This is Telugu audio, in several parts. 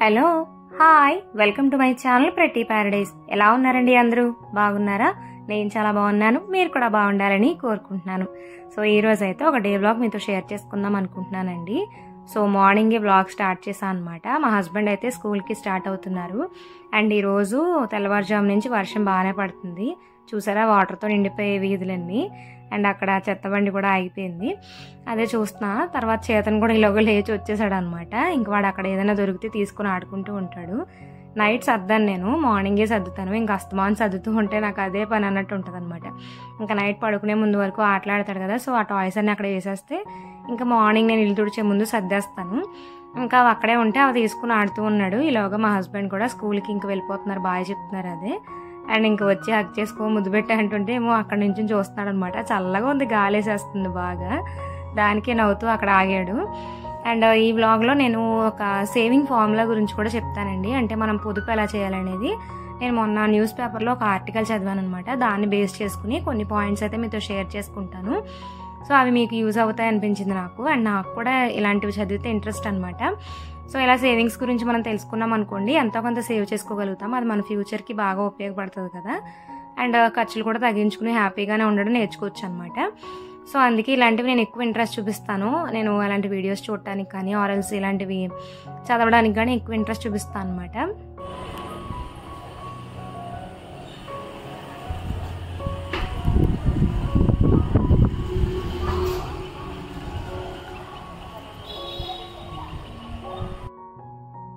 Hello hi welcome to my channel pretty Paradise. ఎలా ఉన్నారండి అందరూ? బాగున్నారా? నేను చాలా బాగున్నాను. మీరు కూడా బాగుండాలని కోరుకుంటున్నాను. సో ఈ రోజు అయితే ఒక డే వ్లాగ్ మీతో షేర్ చేసుకుందాం అనుకుంటున్నానండి. సో మార్నింగే వ్లాగ్ స్టార్ట్ చేశాను అనమాట. మా హస్బెండ్ అయితే స్కూల్కి స్టార్ట్ అవుతున్నారు. అండ్ ఈరోజు తెల్లవారుజాము నుంచి వర్షం బాగానే పడుతుంది. చూసారా, వాటర్తో నిండిపోయే వీధులన్నీ. అండ్ అక్కడ చెత్తబండి కూడా ఆగిపోయింది. అదే చూస్తున్నా. తర్వాత చేతను కూడా ఇలాగో లేచి వచ్చేసాడు అనమాట. ఇంక వాడు అక్కడ ఏదైనా దొరికితే తీసుకుని ఆడుకుంటూ ఉంటాడు. నైట్ సర్దాను, నేను మార్నింగే సర్దుతాను. ఇంకా అస్తమానం సర్దుతూ ఉంటే నాకు అదే పని అన్నట్టు ఉంటుంది అనమాట. ఇంకా నైట్ పడుకునే ముందు వరకు ఆటలాడతాడు కదా, సో ఆ టాయ్స్ అన్ని అక్కడ వేసేస్తే ఇంకా మార్నింగ్ నేను ఇల్లు తుడిచే ముందు సర్దేస్తాను. ఇంకా అక్కడే ఉంటే అవి తీసుకుని ఆడుతూ ఉన్నాడు. ఇలాగా మా హస్బెండ్ కూడా స్కూల్కి ఇంక వెళ్ళిపోతున్నారు, బాగా చెప్తున్నారు అదే. అండ్ ఇంక వచ్చి హక్ చేసుకో ముద్దు పెట్టి అంటుంటే ఏమో అక్కడి నుంచి చూస్తున్నాడు అనమాట. చల్లగా ఉంది, గాలేసేస్తుంది బాగా. దానికే నవ్వుతూ అక్కడ ఆగాడు. అండ్ ఈ వ్లాగ్లో నేను ఒక సేవింగ్ ఫార్ములా గురించి కూడా చెప్తానండి. అంటే మనం పొదుపు ఎలా చేయాలనేది నేను మొన్న న్యూస్ పేపర్లో ఒక ఆర్టికల్ చదివాను అనమాట. దాన్ని బేస్ చేసుకుని కొన్ని పాయింట్స్ అయితే మీతో షేర్ చేసుకుంటాను. సో అవి మీకు యూజ్ అవుతాయి అనిపించింది నాకు. అండ్ నాకు కూడా ఇలాంటివి చదివితే ఇంట్రెస్ట్ అనమాట. సో ఇలా సేవింగ్స్ గురించి మనం తెలుసుకున్నాం అనుకోండి, ఎంతో కొంత సేవ్ చేసుకోగలుగుతాం. అది మన ఫ్యూచర్కి బాగా ఉపయోగపడుతుంది కదా. అండ్ ఖర్చులు కూడా తగ్గించుకుని హ్యాపీగానే ఉండడం నేర్చుకోవచ్చు అనమాట. సో అందుకే ఇలాంటివి నేను ఎక్కువ ఇంట్రెస్ట్ చూపిస్తాను. నేను అలాంటి వీడియోస్ చూడటానికి కానీ ఆర్ఎల్స్ ఇలాంటివి చదవడానికి కానీ ఎక్కువ ఇంట్రెస్ట్ చూపిస్తాను అనమాట.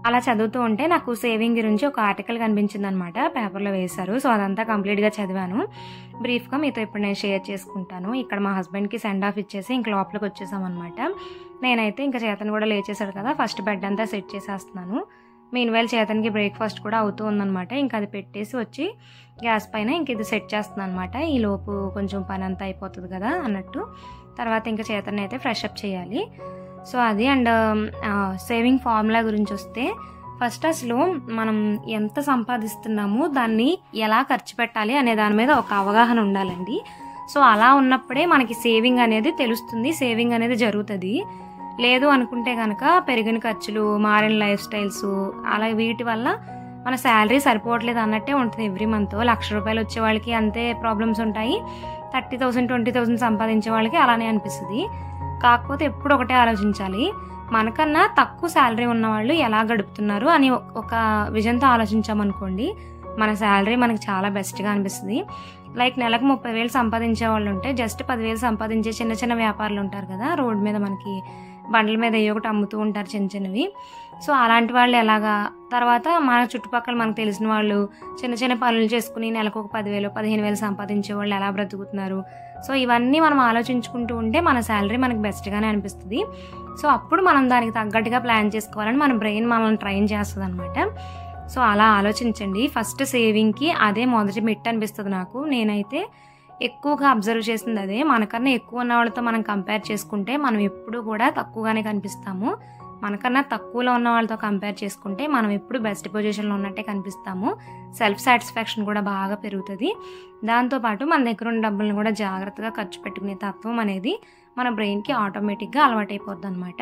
అలా చదువుతూ ఉంటే నాకు సేవింగ్ గురించి ఒక ఆర్టికల్ కనిపించింది అనమాట, పేపర్లో వేశారు. సో అదంతా కంప్లీట్గా చదివాను. బ్రీఫ్గా మీతో ఇప్పుడు నేను షేర్ చేసుకుంటాను. ఇక్కడ మా హస్బెండ్కి సెండ్ ఆఫ్ ఇచ్చేసి ఇంక లోపలికి వచ్చేసాం అనమాట. నేనైతే ఇంకా చేతను కూడా లేచేసాడు కదా, ఫస్ట్ బెడ్ అంతా సెట్ చేసేస్తున్నాను. మీన్వైల్ చేతనికి బ్రేక్ఫాస్ట్ కూడా అవుతూ ఉందనమాట. ఇంకా అది పెట్టేసి వచ్చి గ్యాస్ పైన ఇంక ఇది సెట్ చేస్తున్నాను అనమాట. ఈ లోపు కొంచెం పని అంతా అయిపోతుంది కదా అన్నట్టు. తర్వాత ఇంకా చేతన్ని అయితే ఫ్రెష్ అప్ చేయాలి. సో అది. అండ్ సేవింగ్ ఫార్ములా గురించి వస్తే, ఫస్ట్ అసలు మనం ఎంత సంపాదిస్తున్నామో దాన్ని ఎలా ఖర్చు పెట్టాలి అనే దాని మీద ఒక అవగాహన ఉండాలండి. సో అలా ఉన్నప్పుడే మనకి సేవింగ్ అనేది తెలుస్తుంది, సేవింగ్ అనేది జరుగుతుంది. లేదు అనుకుంటే కనుక పెరిగిన ఖర్చులు, మారిన లైఫ్ స్టైల్స్, అలా వీటి వల్ల మన శాలరీ సరిపోవట్లేదు అన్నట్టే ఉంటుంది. ఎవ్రీ మంత్ 1,00,000 రూపాయలు వచ్చే వాళ్ళకి అంతే ప్రాబ్లమ్స్ ఉంటాయి. 30,000 20,000 సంపాదించే వాళ్ళకి అలానే అనిపిస్తుంది. కాకపోతే ఎప్పుడు ఒకటే ఆలోచించాలి, మనకన్నా తక్కువ శాలరీ ఉన్న వాళ్ళు ఎలా గడుపుతున్నారు అని ఒక విజన్తో ఆలోచించామనుకోండి, మన శాలరీ మనకి చాలా బెస్ట్గా అనిపిస్తుంది. లైక్ నెలకు 30,000 సంపాదించే వాళ్ళు ఉంటే జస్ట్ 10,000 సంపాదించే చిన్న చిన్న వ్యాపారులు ఉంటారు కదా, రోడ్డు మీద మనకి బండ్ల మీద ఏ ఒకటి అమ్ముతూ ఉంటారు చిన్న చిన్నవి. సో అలాంటి వాళ్ళు ఎలాగా, తర్వాత మన చుట్టుపక్కల మనకు తెలిసిన వాళ్ళు చిన్న చిన్న పనులు చేసుకుని నెలకు ఒక 10,000 15,000 సంపాదించే వాళ్ళు ఎలా బ్రతుకుతున్నారు. సో ఇవన్నీ మనం ఆలోచించుకుంటూ ఉంటే మన శాలరీ మనకి బెస్ట్గానే అనిపిస్తుంది. సో అప్పుడు మనం దానికి తగ్గట్టుగా ప్లాన్ చేసుకోవాలని మన బ్రెయిన్ మనల్ని ట్రైన్ చేస్తుంది అనమాట. సో అలా ఆలోచించండి. ఫస్ట్ సేవింగ్కి అదే మొదటి మెట్టు అనిపిస్తుంది నాకు. నేనైతే ఎక్కువగా అబ్జర్వ్ చేసింది అదే. మనకన్నా ఎక్కువ ఉన్న వాళ్ళతో మనం కంపేర్ చేసుకుంటే మనం ఎప్పుడు కూడా తక్కువగానే కనిపిస్తాము. మనకన్నా తక్కువలో ఉన్న వాళ్ళతో కంపేర్ చేసుకుంటే మనం ఎప్పుడు బెస్ట్ పొజిషన్లో ఉన్నట్టే కనిపిస్తాము. సెల్ఫ్ సాటిస్ఫాక్షన్ కూడా బాగా పెరుగుతుంది. దాంతోపాటు మన దగ్గర ఉన్న డబ్బులను కూడా జాగ్రత్తగా ఖర్చు పెట్టుకునే తత్వం అనేది మన బ్రెయిన్కి ఆటోమేటిక్గా అలవాటైపోద్ది అనమాట.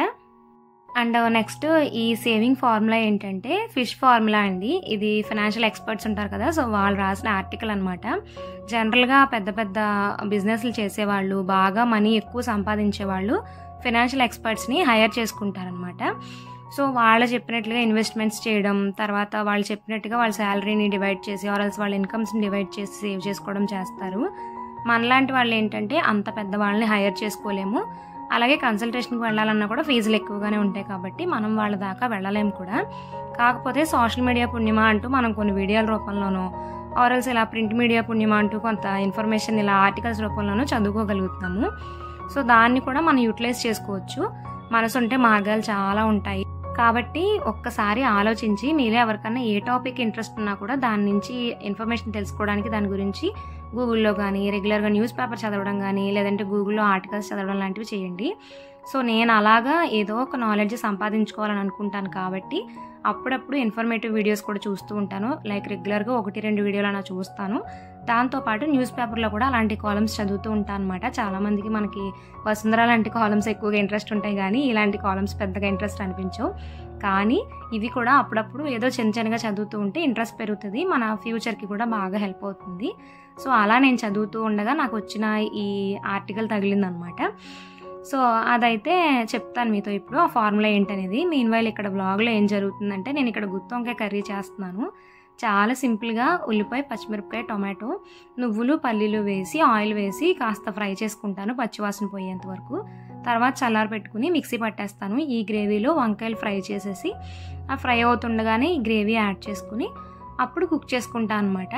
అండ్ నెక్స్ట్ ఈ సేవింగ్ ఫార్ములా ఏంటంటే ఫిష్ ఫార్ములా అండి. ఇది ఫైనాన్షియల్ ఎక్స్పర్ట్స్ ఉంటారు కదా, సో వాళ్ళు రాసిన ఆర్టికల్ అనమాట. జనరల్గా పెద్ద పెద్ద బిజినెస్లు చేసేవాళ్ళు, బాగా మనీ ఎక్కువ సంపాదించే వాళ్ళు ఫైనాన్షియల్ ఎక్స్పర్ట్స్ని హైర్ చేసుకుంటారనమాట. సో వాళ్ళు చెప్పినట్లుగా ఇన్వెస్ట్మెంట్స్ చేయడం, తర్వాత వాళ్ళు చెప్పినట్టుగా వాళ్ళ శాలరీని డివైడ్ చేసి ఆర్ఎల్స్ వాళ్ళ ఇన్కమ్స్ని డివైడ్ చేసి సేవ్ చేసుకోవడం చేస్తారు. మనలాంటి వాళ్ళు ఏంటంటే అంత పెద్ద వాళ్ళని హైర్ చేసుకోలేము. అలాగే కన్సల్టేషన్కి వెళ్ళాలన్నా కూడా ఫీజులు ఎక్కువగానే ఉంటాయి కాబట్టి మనం వాళ్ళ దాకా వెళ్ళలేము కూడా. కాకపోతే సోషల్ మీడియా పుణ్యమా అంటూ మనం కొన్ని వీడియోల రూపంలోనో ఆర్ఎల్స్ ఇలా ప్రింట్ మీడియా పుణ్యమా అంటూ కొంత ఇన్ఫర్మేషన్ ఇలా ఆర్టికల్స్ రూపంలోనూ చదువుకోగలుగుతాము. సో దాన్ని కూడా మనం యూటిలైజ్ చేసుకోవచ్చు. మనసుంటే మార్గాలు చాలా ఉంటాయి. కాబట్టి ఒక్కసారి ఆలోచించి మీరే ఎవరికన్నా ఏ టాపిక్ ఇంట్రెస్ట్ ఉన్నా కూడా దాని నుంచి ఇన్ఫర్మేషన్ తెలుసుకోవడానికి దాని గురించి గూగుల్లో కానీ రెగ్యులర్గా న్యూస్ పేపర్ చదవడం కానీ లేదంటే గూగుల్లో ఆర్టికల్స్ చదవడం లాంటివి చేయండి. సో నేను అలాగా ఏదో ఒక నాలెడ్జ్ సంపాదించుకోవాలని అనుకుంటాను కాబట్టి అప్పుడప్పుడు ఇన్ఫర్మేటివ్ వీడియోస్ కూడా చూస్తూ ఉంటాను. లైక్ రెగ్యులర్గా 1-2 వీడియోలు అలా చూస్తాను. దాంతోపాటు న్యూస్ పేపర్లో కూడా అలాంటి కాలమ్స్ చదువుతూ ఉంటాను అనమాట. చాలామందికి మనకి వసుంధర లాంటి కాలమ్స్ ఎక్కువగా ఇంట్రెస్ట్ ఉంటాయి కానీ ఇలాంటి కాలమ్స్ పెద్దగా ఇంట్రెస్ట్ అనిపించవు. కానీ ఇవి కూడా అప్పుడప్పుడు ఏదో చిన్నగా చదువుతూ ఉంటే ఇంట్రెస్ట్ పెరుగుతుంది, మన ఫ్యూచర్కి కూడా బాగా హెల్ప్ అవుతుంది. సో అలా నేను చదువుతూ ఉండగా నాకు వచ్చిన ఈ ఆర్టికల్ తగిలిందనమాట. సో అదైతే చెప్తాను మీతో ఇప్పుడు ఆ ఫార్ములా ఏంటనేది. మీన్వైల్ ఇక్కడ వ్లాగ్లో ఏం జరుగుతుందంటే నేను ఇక్కడ గుత్తి వంకాయ కర్రీ చేస్తున్నాను. చాలా సింపుల్గా ఉల్లిపాయ, పచ్చిమిరపకాయ, టొమాటో, నువ్వులు, పల్లీలు వేసి ఆయిల్ వేసి కాస్త ఫ్రై చేసుకుంటాను పచ్చివాసన పోయేంత వరకు. తర్వాత చల్లారి పెట్టుకుని మిక్సీ పట్టేస్తాను. ఈ గ్రేవీలో వంకాయలు ఫ్రై చేసేసి ఆ ఫ్రై అవుతుండగానే ఈ గ్రేవీ యాడ్ చేసుకుని అప్పుడు కుక్ చేసుకుంటాను అనమాట.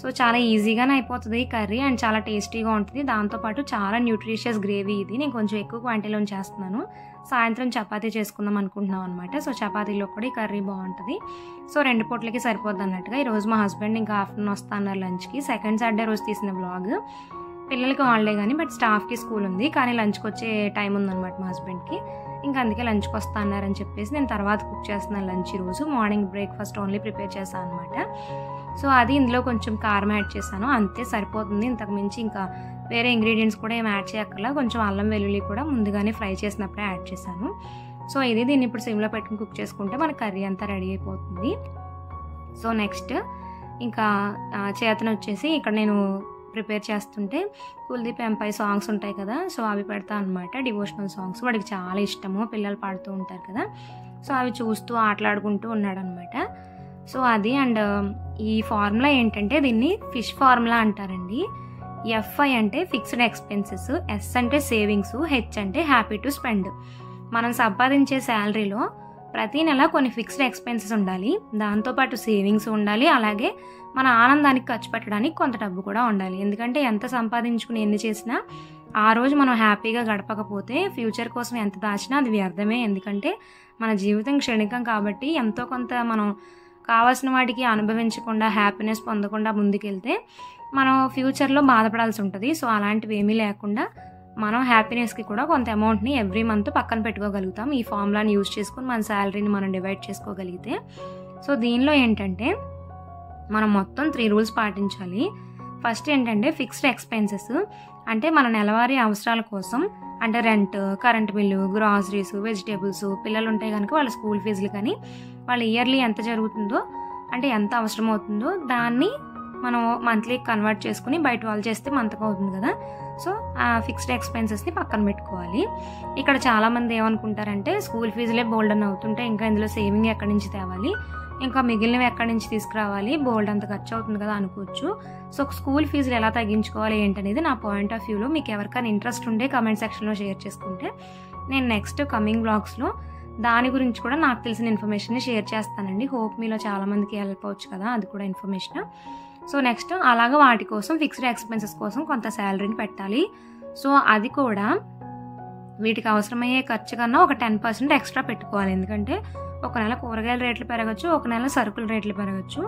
సో చాలా ఈజీగానే అయిపోతుంది ఈ కర్రీ అండ్ చాలా టేస్టీగా ఉంటుంది. దాంతోపాటు చాలా న్యూట్రిషియస్ గ్రేవీ ఇది. నేను కొంచెం ఎక్కువ క్వాంటిటీలో చేస్తున్నాను. సాయంత్రం చపాతీ చేసుకుందాం అనుకుంటున్నాం అనమాట. సో చపాతీలో కూడా ఈ కర్రీ బాగుంటుంది. సో 2 పూటలకి సరిపోద్ది అన్నట్టుగా. ఈరోజు మా హస్బెండ్ ఇంకా ఆఫ్టర్నూన్ వస్తా అన్నారు లంచ్కి. సెకండ్ సాటర్డే రోజు తీసిన వ్లాగ్. పిల్లలకి హాలిడే కానీ బట్ స్టాఫ్కి స్కూల్ ఉంది, కానీ లంచ్కి వచ్చే టైం ఉందన్నమాట మా హస్బెండ్కి. ఇంకా అందుకే లంచ్కి వస్తా అన్నారని చెప్పేసి నేను తర్వాత కుక్ చేస్తున్నాను లంచ్. ఈరోజు మార్నింగ్ బ్రేక్ఫాస్ట్ ఓన్లీ ప్రిపేర్ చేశాను అనమాట. సో అది ఇందులో కొంచెం కారం యాడ్ చేశాను, అంతే సరిపోతుంది. ఇంతకు మించి ఇంకా వేరే ఇంగ్రీడియంట్స్ కూడా ఏం యాడ్ చేయక్కర్లా. కొంచెం అల్లం వెల్లుల్లి కూడా ముందుగానే ఫ్రై చేసినప్పుడే యాడ్ చేశాను. సో దీన్ని ఇప్పుడు సిమ్లో పెట్టుకుని కుక్ చేసుకుంటే మన కర్రీ అంతా రెడీ అయిపోతుంది. సో నెక్స్ట్ ఇంకా చేతన వచ్చేసి ఇక్కడ నేను ప్రిపేర్ చేస్తుంటే కుల్దీప్ ఎంపై సాంగ్స్ ఉంటాయి కదా, సో అవి పెడతా అనమాట. డివోషనల్ సాంగ్స్ వాడికి చాలా ఇష్టము, పిల్లలు పాడుతూ ఉంటారు కదా. సో అవి చూస్తూ ఆటలాడుకుంటూ ఉన్నాడనమాట. సో అది అండ్ ఈ ఫార్ములా ఏంటంటే దీన్ని ఫిష్ ఫార్ములా అంటారండి. ఎఫ్ఐ అంటే ఫిక్స్డ్ ఎక్స్పెన్సెస్, ఎస్ అంటే సేవింగ్స్, హెచ్ అంటే హ్యాపీ టు స్పెండ్. మనం సంపాదించే శాలరీలో ప్రతి నెల కొన్ని ఫిక్స్డ్ ఎక్స్పెన్సెస్ ఉండాలి, దాంతోపాటు సేవింగ్స్ ఉండాలి, అలాగే మన ఆనందానికి ఖర్చు పెట్టడానికి కొంత డబ్బు కూడా ఉండాలి. ఎందుకంటే ఎంత సంపాదించుకుని ఎన్ని చేసినా ఆ రోజు మనం హ్యాపీగా గడపకపోతే ఫ్యూచర్ కోసం ఎంత దాచినా అది వ్యర్థమే. ఎందుకంటే మన జీవితం క్షణికం కాబట్టి ఎంతో కొంత మనం కావాల్సిన వాటికి అనుభవించకుండా హ్యాపీనెస్ పొందకుండా ముందుకెళ్తే మనం ఫ్యూచర్లో బాధపడాల్సి ఉంటుంది. సో అలాంటివి ఏమీ లేకుండా మనం హ్యాపీనెస్కి కూడా కొంత అమౌంట్ని ఎవ్రీ మంత్ పక్కన పెట్టుకోగలుగుతాం. ఈ ఫార్ములాని యూజ్ చేసుకుని మన శాలరీని మనం డివైడ్ చేసుకోగలిగితే. సో దీనిలో ఏంటంటే మనం మొత్తం 3 రూల్స్ పాటించాలి. ఫస్ట్ ఏంటంటే ఫిక్స్డ్ ఎక్స్పెన్సెస్, అంటే మన నెలవారీ అవసరాల కోసం, అంటే rent, current bill, groceries, vegetables, పిల్లలు ఉంటే కనుక వాళ్ళ స్కూల్ ఫీజులు, కానీ వాళ్ళ ఇయర్లీ ఎంత జరుగుతుందో అంటే ఎంత అవసరం అవుతుందో దాన్ని మనం మంత్లీ కన్వర్ట్ చేసుకుని బయట వాళ్ళు చేస్తే మంత్కి అవుతుంది కదా. సో ఆ ఫిక్స్డ్ ఎక్స్పెన్సెస్ని పక్కన పెట్టుకోవాలి. ఇక్కడ చాలామంది ఏమనుకుంటారంటే స్కూల్ ఫీజులే బోల్డ్ అని అవుతుంటే ఇంకా ఇందులో సేవింగ్ ఎక్కడి నుంచి తేవాలి, ఇంకా మిగిలినవి ఎక్కడి నుంచి తీసుకురావాలి, బోల్డ్ అంత ఖర్చు అవుతుంది కదా అనుకోవచ్చు. సో స్కూల్ ఫీజులు ఎలా తగ్గించుకోవాలి ఏంటనేది నా పాయింట్ ఆఫ్ వ్యూలో మీకు ఎవరికైనా ఇంట్రెస్ట్ ఉంటే కమెంట్ సెక్షన్లో షేర్ చేసుకుంటే నేను నెక్స్ట్ కమింగ్ బ్లాగ్స్లో దాని గురించి కూడా నాకు తెలిసిన ఇన్ఫర్మేషన్ని షేర్ చేస్తానండి. హోప్ మీలో చాలామందికి హెల్ప్ అవ్వచ్చు కదా, అది కూడా ఇన్ఫర్మేషన్. సో నెక్స్ట్ అలాగా వాటి కోసం ఫిక్స్డ్ ఎక్స్పెన్సెస్ కోసం కొంత శాలరీని పెట్టాలి. సో అది కూడా వీటికి అవసరమయ్యే ఖర్చు కన్నా ఒక 10% ఎక్స్ట్రా పెట్టుకోవాలి. ఎందుకంటే ఒక నెల కూరగాయల రేట్లు పెరగచ్చు, ఒక నెల సరుకుల రేట్లు పెరగచ్చు.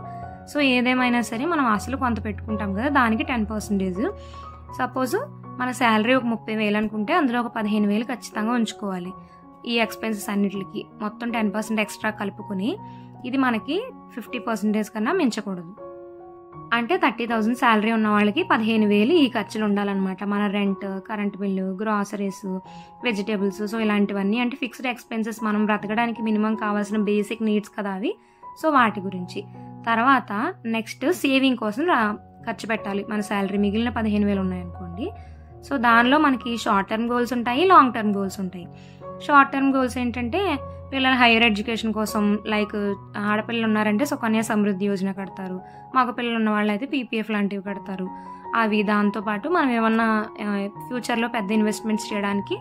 సో ఏదేమైనా సరే మనం అసలు కొంత పెట్టుకుంటాం కదా, దానికి 10%. సపోజ్ మన శాలరీ ఒక 30,000 అనుకుంటే అందులో ఒక 15,000 ఖచ్చితంగా ఉంచుకోవాలి ఈ ఎక్స్పెన్సెస్ అన్నిటికి. మొత్తం 10% ఎక్స్ట్రా కలుపుకొని ఇది మనకి 50% కన్నా మించకూడదు. అంటే 30,000 శాలరీ ఉన్న వాళ్ళకి 15,000 ఈ ఖర్చులు ఉండాలన్నమాట. మన rent, current bill, groceries, vegetables, so ఇలాంటివన్నీ అంటే ఫిక్స్డ్ ఎక్స్పెన్సెస్, మనం బ్రతకడానికి మినిమం కావాల్సిన బేసిక్ నీడ్స్ కదా అవి. సో వాటి గురించి తర్వాత నెక్స్ట్ సేవింగ్ కోసం ఖర్చు పెట్టాలి. మన శాలరీ మిగిలిన 15,000 ఉన్నాయనుకోండి, సో దానిలో మనకి షార్ట్ టర్మ్ గోల్స్ ఉంటాయి, లాంగ్ టర్మ్ గోల్స్ ఉంటాయి. షార్ట్ టర్మ్ గోల్స్ ఏంటంటే పిల్లల హైయర్ ఎడ్యుకేషన్ కోసం, లైక్ ఆడపిల్లలు ఉన్నారంటే సుకన్య సమృద్ధి యోజన కడతారు, మగ పిల్లలు ఉన్న వాళ్ళు అయితే పీపీఎఫ్ లాంటివి కడతారు అవి. దాంతోపాటు మనం ఏమన్నా ఫ్యూచర్లో పెద్ద ఇన్వెస్ట్మెంట్స్ చేయడానికి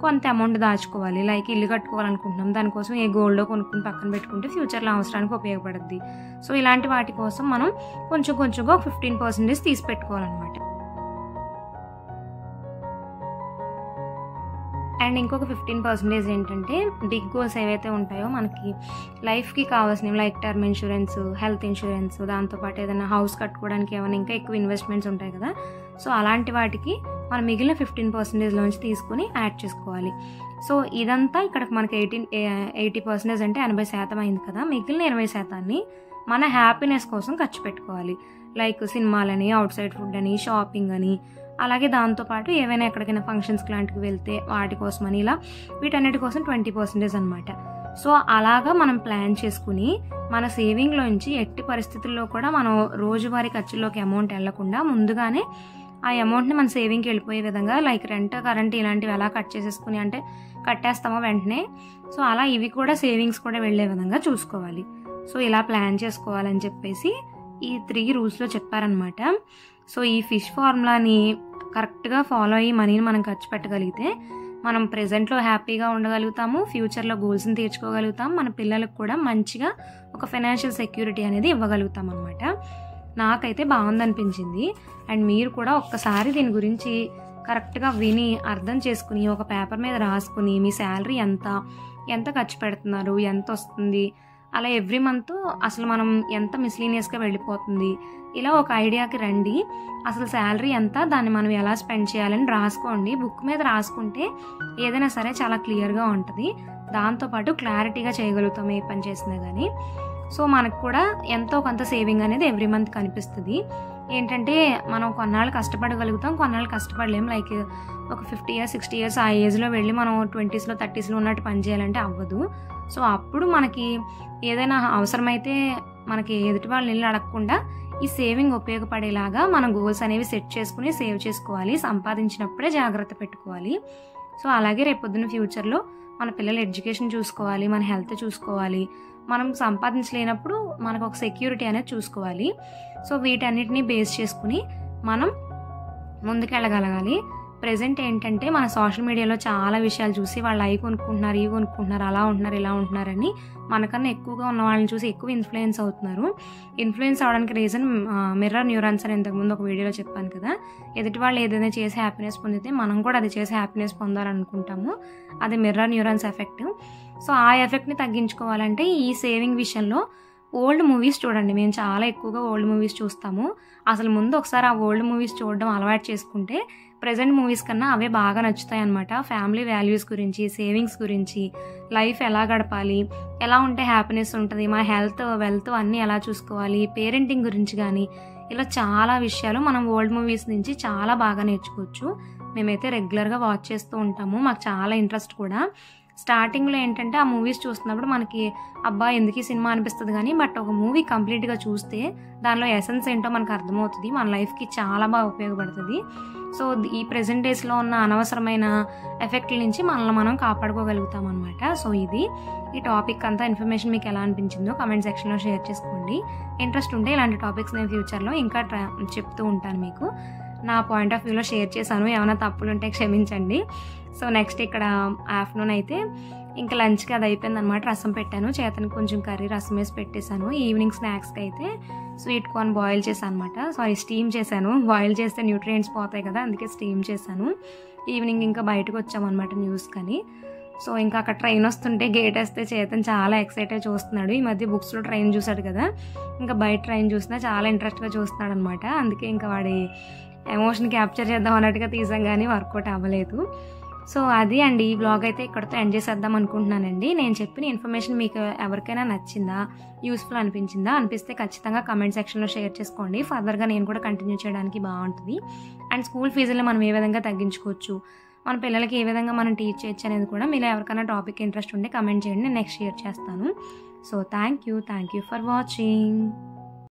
కొంత అమౌంట్ దాచుకోవాలి. లైక్ ఇల్లు కట్టుకోవాలనుకుంటున్నాం, దానికోసం ఏ గోల్డ్లో కొనుక్కుని పక్కన పెట్టుకుంటే ఫ్యూచర్లో అవసరానికి ఉపయోగపడుద్ది. సో ఇలాంటి వాటి కోసం మనం కొంచెంగా 15% తీసి పెట్టుకోవాలన్నమాట. అండ్ ఇంకొక 15% ఏంటంటే బిగ్ గోల్స్ ఏవైతే ఉంటాయో మనకి లైఫ్కి కావాల్సినవి, like term insurance, health insurance, దాంతోపాటు ఏదైనా హౌస్ కట్టుకోవడానికి ఏమైనా ఇంకా ఎక్కువ ఇన్వెస్ట్మెంట్స్ ఉంటాయి కదా. సో అలాంటి వాటికి మనం మిగిలిన 15%లోంచి తీసుకుని యాడ్ చేసుకోవాలి. సో ఇదంతా ఇక్కడ మనకి 80% అంటే 80% అయింది కదా. మిగిలిన 20% మన హ్యాపీనెస్ కోసం ఖర్చు పెట్టుకోవాలి. లైక్ సినిమాలని, అవుట్ సైడ్ ఫుడ్ అని, షాపింగ్ అని, అలాగే దాంతోపాటు ఏవైనా ఎక్కడికైనా ఫంక్షన్స్ లాంటివి వెళ్తే వాటి కోసమని ఇలా వీటన్నిటి కోసం 20% అనమాట. సో అలాగా మనం ప్లాన్ చేసుకుని మన సేవింగ్లోంచి ఎట్టి పరిస్థితుల్లో కూడా మనం రోజువారీ ఖర్చుల్లోకి అమౌంట్ వెళ్లకుండా ముందుగానే ఆ అమౌంట్ని మన సేవింగ్కి వెళ్ళిపోయే విధంగా, లైక్ రెంట్, కరెంట్ ఇలాంటివి ఎలా కట్ చేసేసుకుని అంటే కట్టేస్తామో వెంటనే, సో అలా ఇవి కూడా సేవింగ్స్ కూడా వెళ్ళే విధంగా చూసుకోవాలి. సో ఇలా ప్లాన్ చేసుకోవాలని చెప్పేసి ఈ 3 రూల్స్లో చెప్పారనమాట. సో ఈ ఫిష్ ఫార్ములాని కరెక్ట్గా ఫాలో అయ్యి మనీని మనం ఖర్చు పెట్టగలిగితే మనం ప్రెజెంట్లో హ్యాపీగా ఉండగలుగుతాము, ఫ్యూచర్లో గోల్స్ని తీర్చుకోగలుగుతాం, మన పిల్లలకు కూడా మంచిగా ఒక ఫైనాన్షియల్ సెక్యూరిటీ అనేది ఇవ్వగలుగుతాం అనమాట. నాకైతే బాగుందనిపించింది. అండ్ మీరు కూడా ఒక్కసారి దీని గురించి కరెక్ట్గా విని అర్థం చేసుకుని ఒక పేపర్ మీద రాసుకుని మీ శాలరీ ఎంత ఖర్చు పెడుతున్నారు, ఎంత వస్తుంది, అలా ఎవ్రీ మంత్ అసలు మనం ఎంత మిస్లీనియస్గా వెళ్ళిపోతుంది, ఇలా ఒక ఐడియాకి రండి. అసలు శాలరీ ఎంత, దాన్ని మనం ఎలా స్పెండ్ చేయాలని రాసుకోండి. బుక్ మీద రాసుకుంటే ఏదైనా సరే చాలా క్లియర్గా ఉంటుంది, దాంతోపాటు క్లారిటీగా చేయగలుగుతాం ఏ పని చేసినా కానీ. సో మనకు కూడా ఎంతో కొంత సేవింగ్ అనేది ఎవ్రీ మంత్ కనిపిస్తుంది. ఏంటంటే మనం కొన్నాళ్ళు కష్టపడగలుగుతాం, కొన్నాళ్ళు కష్టపడలేం. లైక్ ఒక 50 years 60 years ఆ ఏజ్లో వెళ్ళి మనం 20s 30s ఉన్నట్టు పని చేయాలంటే అవ్వదు. సో అప్పుడు మనకి ఏదైనా అవసరమైతే మనకి ఎదుటి వాళ్ళని ఇల్లు అడగకుండా ఈ సేవింగ్ ఉపయోగపడేలాగా మనం గోల్స్ అనేవి సెట్ చేసుకుని సేవ్ చేసుకోవాలి. సంపాదించినప్పుడే జాగ్రత్త పెట్టుకోవాలి. సో అలాగే రేపొద్దున ఫ్యూచర్లో మన పిల్లల ఎడ్యుకేషన్ చూసుకోవాలి, మన హెల్త్ చూసుకోవాలి, మనం సంపాదించలేనప్పుడు మనకు ఒక సెక్యూరిటీ అనేది చూసుకోవాలి. సో వీటన్నిటిని బేస్ చేసుకుని మనం ముందుకెళ్ళగలగాలి. ప్రెజెంట్ ఏంటంటే మన సోషల్ మీడియాలో చాలా విషయాలు చూసి వాళ్ళు అవి కొనుక్కుంటున్నారు, ఇవి కొనుక్కుంటున్నారు, అలా ఉంటున్నారు, ఇలా ఉంటున్నారని మనకన్నా ఎక్కువగా ఉన్న వాళ్ళని చూసి ఎక్కువ ఇన్ఫ్లుయెన్స్ అవుతున్నారు. ఇన్ఫ్లుయెన్స్ అవడానికి రీజన్ మిర్రర్ న్యూరాన్స్ అని ఇంతకుముందు ఒక వీడియోలో చెప్పాను కదా. ఎదుటి వాళ్ళు ఏదైనా చేసి హ్యాపీనెస్ పొందితే మనం కూడా అది చేసి హ్యాపీనెస్ పొందాలనుకుంటాము. అది మిర్రర్ న్యూరాన్స్ ఎఫెక్ట్. సో ఆ ఎఫెక్ట్ని తగ్గించుకోవాలంటే ఈ సేవింగ్ విషయంలో ఓల్డ్ మూవీస్ చూడండి. మేము చాలా ఎక్కువగా ఓల్డ్ మూవీస్ చూస్తాము. అసలు ముందు ఒకసారి ఆ ఓల్డ్ మూవీస్ చూడడం అలవాటు చేసుకుంటే ప్రెజెంట్ మూవీస్ కన్నా అవే బాగా నచ్చుతాయి అనమాట. ఫ్యామిలీ వాల్యూస్ గురించి, సేవింగ్స్ గురించి, లైఫ్ ఎలా గడపాలి, ఎలా ఉంటే హ్యాపీనెస్ ఉంటుంది, మన హెల్త్ వెల్త్ అన్నీ ఎలా చూసుకోవాలి, పేరెంటింగ్ గురించి కానీ ఇలా చాలా విషయాలు మనం ఓల్డ్ మూవీస్ నుంచి చాలా బాగా నేర్చుకోవచ్చు. మేమైతే రెగ్యులర్గా వాచ్ చేస్తూ ఉంటాము. మాకు చాలా ఇంట్రెస్ట్ కూడా. స్టార్టింగ్లో ఏంటంటే ఆ మూవీస్ చూస్తున్నప్పుడు మనకి అబ్బా ఎందుకు ఈ సినిమా అనిపిస్తుంది కానీ, బట్ ఒక మూవీ కంప్లీట్గా చూస్తే దానిలో ఎసెన్స్ ఏంటో మనకు అర్థమవుతుంది, మన లైఫ్కి చాలా బాగా ఉపయోగపడుతుంది. సో ఈ ప్రెజెంట్ డేస్లో ఉన్న అనవసరమైన ఎఫెక్ట్ల నుంచి మనల్ని మనం కాపాడుకోగలుగుతాం అనమాట. సో ఇది ఈ టాపిక్ అంతా ఇన్ఫర్మేషన్ మీకు ఎలా అనిపించిందో కమెంట్ సెక్షన్లో షేర్ చేసుకోండి. ఇంట్రెస్ట్ ఉంటే ఇలాంటి టాపిక్స్ నేను ఫ్యూచర్లో ఇంకా చెప్తూ ఉంటాను మీకు. నా పాయింట్ ఆఫ్ వ్యూలో షేర్ చేశాను, ఏమైనా తప్పులు ఉంటే క్షమించండి. సో నెక్స్ట్ ఇక్కడ ఆఫ్టర్నూన్ అయితే ఇంకా లంచ్కి అది అయిపోయింది అనమాట. రసం పెట్టాను, చేతనికి కొంచెం కర్రీ రసం వేసి పెట్టేశాను. ఈవినింగ్ స్నాక్స్కి అయితే స్వీట్ కార్న్ బాయిల్ చేశాను అనమాట. స్టీమ్ చేశాను. బాయిల్ చేస్తే న్యూట్రియంట్స్ పోతాయి కదా, అందుకే స్టీమ్ చేశాను. ఈవినింగ్ ఇంకా బయటకు వచ్చామన్నమాట న్యూస్ కానీ. సో ఇంకా అక్కడ ట్రైన్ వస్తుంటే గేట్ వేస్తే చేతన్ చాలా ఎక్సైట్ అయి చూస్తున్నాడు. ఈ మధ్య బుక్స్లో ట్రైన్ చూశాడు కదా, ఇంకా బయట ట్రైన్ చూసినా చాలా ఇంట్రెస్ట్గా చూస్తున్నాడు అనమాట. అందుకే ఇంకా వాడి ఎమోషన్ క్యాప్చర్ చేద్దాం అన్నట్టుగా తీసాం కానీ వర్కౌట్ అవ్వలేదు. సో అది అండి, ఈ వ్లాగ్ అయితే ఇక్కడితో ఎండ్ చేసేద్దాం అనుకుంటున్నానండి. నేను చెప్పిన ఇన్ఫర్మేషన్ మీకు ఎవరికైనా నచ్చిందా, యూస్ఫుల్ అనిపిస్తే ఖచ్చితంగా కమెంట్ సెక్షన్లో షేర్ చేసుకోండి. ఫర్దర్గా నేను కూడా కంటిన్యూ చేయడానికి బాగుంటుంది. అండ్ స్కూల్ ఫీజులను మనం ఏ విధంగా తగ్గించుకోవచ్చు, మన పిల్లలకి ఏ విధంగా మనం టీచ్ చేయొచ్చు అనేది కూడా మీలో ఎవరికైనా టాపిక్ ఇంట్రెస్ట్ ఉంటే కమెంట్ చేయండి, నేను నెక్స్ట్ షేర్ చేస్తాను. So thank you for watching.